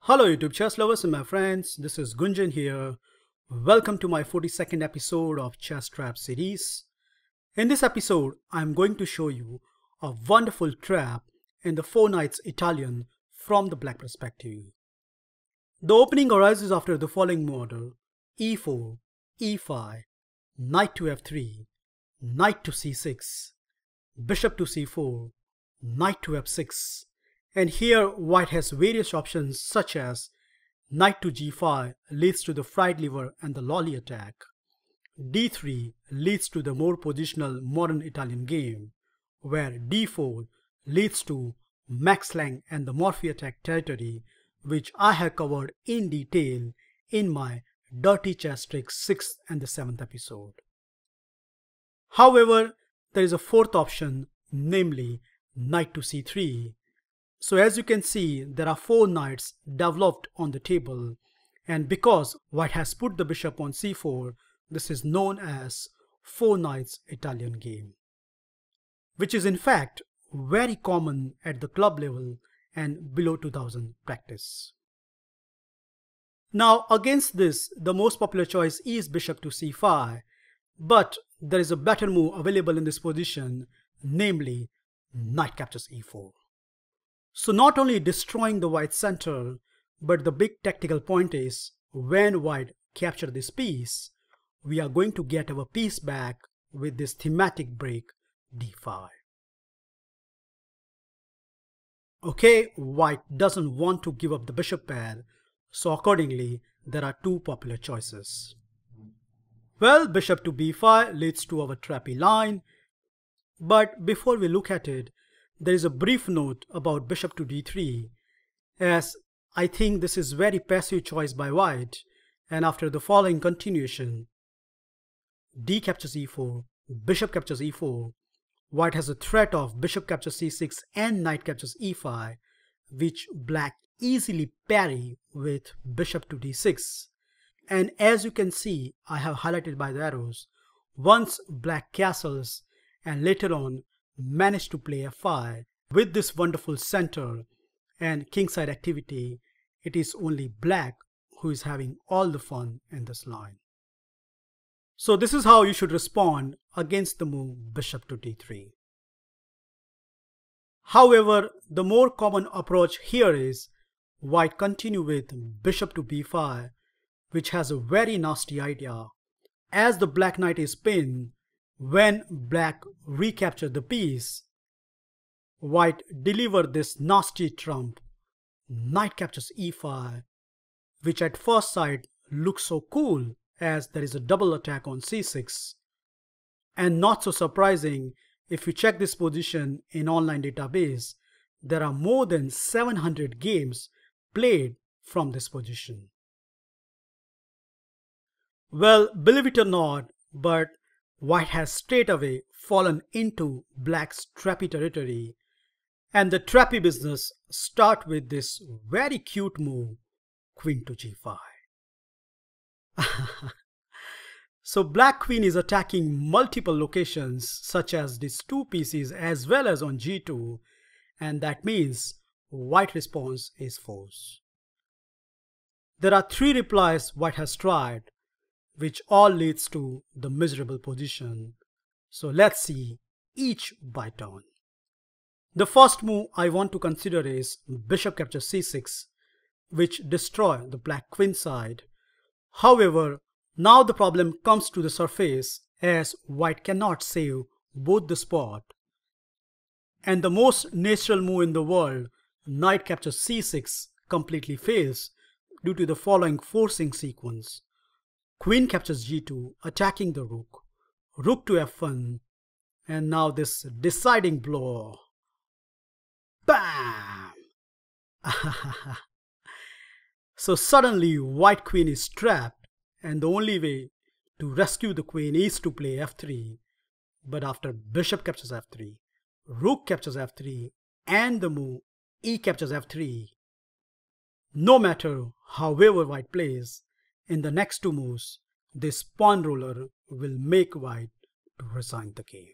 Hello YouTube chess lovers and my friends, this is Gunjan here. Welcome to my 42nd episode of Chess Trap series. In this episode, I am going to show you a wonderful trap in the 4 Knights Italian from the black perspective. The opening arises after the following order: e4, e5, knight to f3, knight to c6, bishop to c4, knight to f6. And here white has various options such as knight to g5 leads to the fried liver and the lolly attack. d3 leads to the more positional modern Italian game, where d4 leads to max lang and the Morphy attack territory, which I have covered in detail in my Dirty Chess Tricks 6th and the 7th episode. However, there is a fourth option, namely knight to c3. So as you can see, there are 4 knights developed on the table, and because white has put the bishop on c4, this is known as 4 Knights Italian game, which is in fact very common at the club level and below 2000 practice. Now against this, the most popular choice is bishop to c5, but there is a better move available in this position, namely knight captures e4. So not only destroying the white center, but the big tactical point is when white capture this piece, we are going to get our piece back with this thematic break d5. Okay, white doesn't want to give up the bishop pair, so accordingly there are 2 popular choices. Well, bishop to b5 leads to our trappy line, but before we look at it, there is a brief note about bishop to d3, as I think this is very passive choice by white, and after the following continuation, d captures e4, bishop captures e4, white has a threat of bishop captures c6 and knight captures e5, which black easily parry with bishop to d6. And as you can see, I have highlighted by the arrows, once black castles and later on managed to play f5 with this wonderful center and kingside activity, it is only black who is having all the fun in this line. So this is how you should respond against the move bishop to d3. However, the more common approach here is white continue with bishop to b5, which has a very nasty idea. As the black knight is pinned, when black recapture the piece, white deliver this nasty trump, knight captures e5, which at first sight looks so cool as there is a double attack on c6. And not so surprising, if you check this position in online database, there are more than 700 games played from this position. Well, believe it or not, but white has straight away fallen into black's trappy territory, and the trappy business start with this very cute move, queen to g5. So black queen is attacking multiple locations such as these 2 pieces as well as on g2, and that means white response is force. There are 3 replies white has tried, which all leads to the miserable position. So let's see each by turn. The first move I want to consider is bishop captures c6, which destroy the black queen side. However, now the problem comes to the surface as white cannot save both the spot. And the most natural move in the world, knight captures c6, completely fails due to the following forcing sequence. Queen captures g2, attacking the rook, rook to f1, and now this deciding blow. Bam! So suddenly white queen is trapped, and the only way to rescue the queen is to play f3. But after bishop captures f3, rook captures f3, and the move e captures f3, no matter however white plays, in the next 2 moves, this pawn roller will make white to resign the game.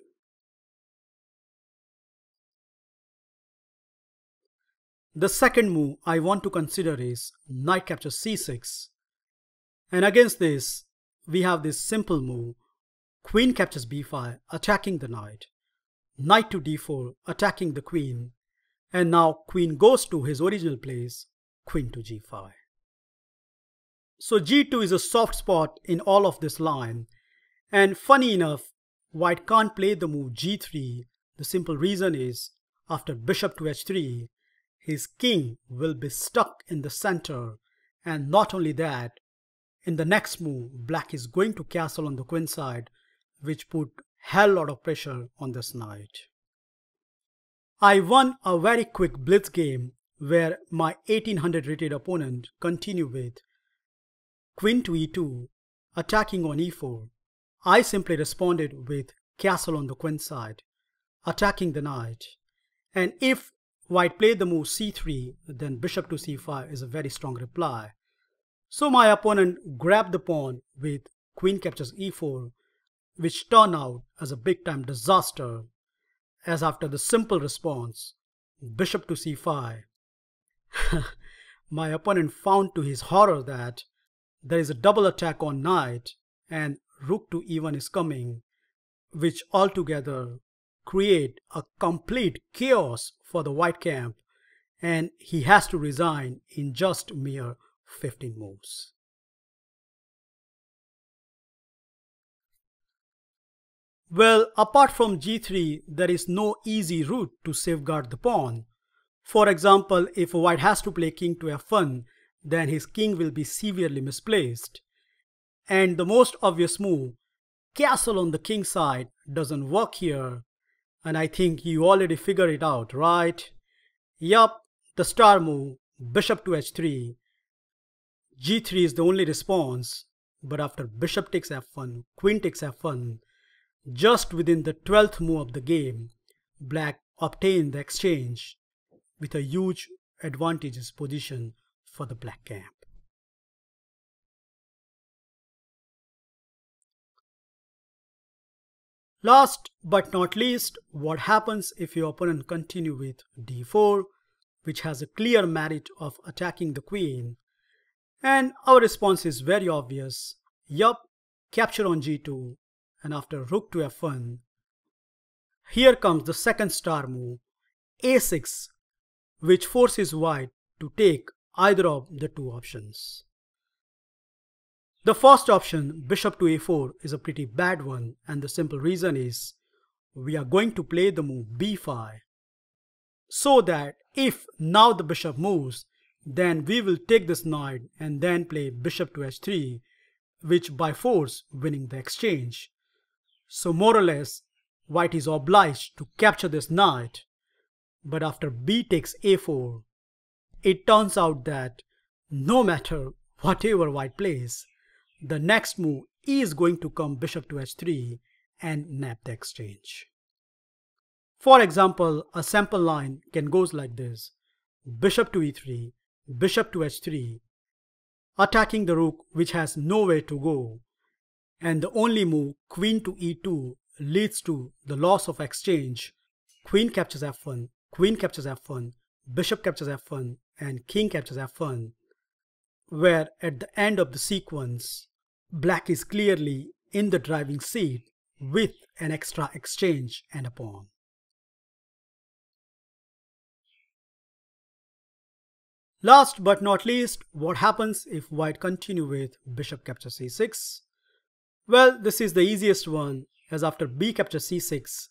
The second move I want to consider is knight captures c6. And against this, we have this simple move, queen captures b5, attacking the knight, knight to d4, attacking the queen, and now queen goes to his original place, queen to g5. So g2 is a soft spot in all of this line, and funny enough, white can't play the move g3. The simple reason is, after bishop to h3, his king will be stuck in the center, and not only that, in the next move, black is going to castle on the queen side, which put hell lot of pressure on this knight. I won a very quick blitz game where my 1800 rated opponent continued with queen to e2, attacking on e4. I simply responded with castle on the queen side, attacking the knight. And if white played the move c3, then bishop to c5 is a very strong reply. So my opponent grabbed the pawn with queen captures e4, which turned out as a big time disaster, as after the simple response, bishop to c5, my opponent found to his horror that there is a double attack on knight and rook to e1 is coming, which altogether create a complete chaos for the white camp, and he has to resign in just mere 15 moves. Well, apart from g3, there is no easy route to safeguard the pawn. For example, if white has to play king to f1, then his king will be severely misplaced. And the most obvious move, castle on the king side, doesn't work here. And I think you already figured it out, right? Yup, the star move, bishop to h3. g3 is the only response, but after bishop takes f1, queen takes f1, just within the 12th move of the game, black obtained the exchange with a huge advantageous position for the black camp. Last but not least, what happens if your opponent continue with d4, which has a clear merit of attacking the queen? And our response is very obvious. Yup, capture on g2, and after rook to f1, here comes the second star move, a6, which forces white to take either of the two options. The first option, bishop to a4, is a pretty bad one, and the simple reason is we are going to play the move b5, so that if now the bishop moves, then we will take this knight and then play bishop to h3, which by force winning the exchange. So more or less, white is obliged to capture this knight. But after b takes a4, it turns out that no matter whatever white plays, the next move is going to come bishop to h3 and nab the exchange. For example, a sample line can goes like this: bishop to e3, bishop to h3, attacking the rook which has nowhere to go, and the only move, queen to e2, leads to the loss of exchange. Queen captures f1, queen captures f1, bishop captures f1, and king captures f1, where at the end of the sequence, black is clearly in the driving seat with an extra exchange and a pawn. Last but not least, what happens if white continue with bishop captures c6? Well, this is the easiest one, as after b captures c6,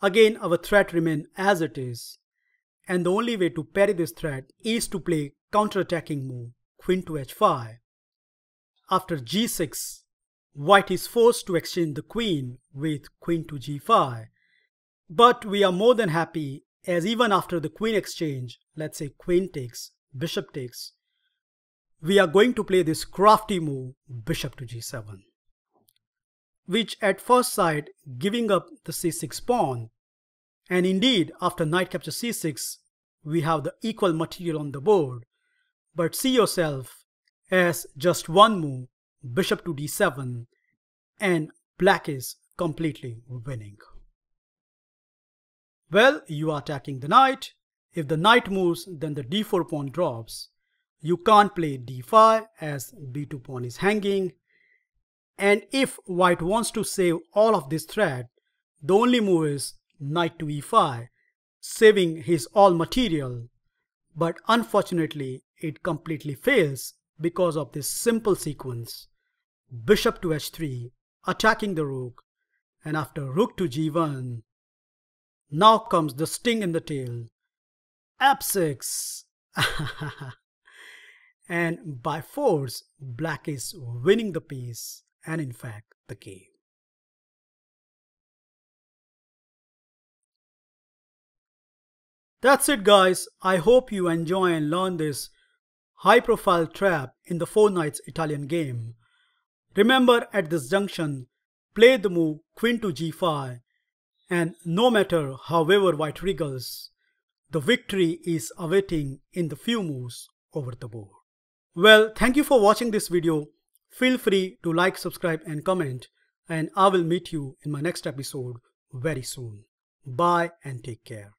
again our threat remains as it is, and the only way to parry this threat is to play counter-attacking move, queen to h5. After g6, white is forced to exchange the queen with queen to g5, but we are more than happy, as even after the queen exchange, let's say queen takes, bishop takes, we are going to play this crafty move, bishop to g7, which at first sight giving up the c6 pawn, and indeed after knight captures c6 we have the equal material on the board, but see yourself as just one move, bishop to d7, and black is completely winning. Well, you are attacking the knight, If the knight moves, then the d4 pawn drops. You can't play d5 as b2 pawn is hanging. And if white wants to save all of this threat, the only move is knight to e5, saving his all material. But unfortunately, it completely fails because of this simple sequence. Bishop to h3, attacking the rook, and after rook to g1, now comes the sting in the tail. f6. And by force, black is winning the piece and in fact the game. That's it guys. I hope you enjoy and learn this high profile trap in the 4 knights Italian game. Remember, at this junction, play the move queen to g5, and no matter however white wriggles, the victory is awaiting in the few moves over the board. Well, thank you for watching this video. Feel free to like, subscribe and comment, and I will meet you in my next episode very soon. Bye and take care.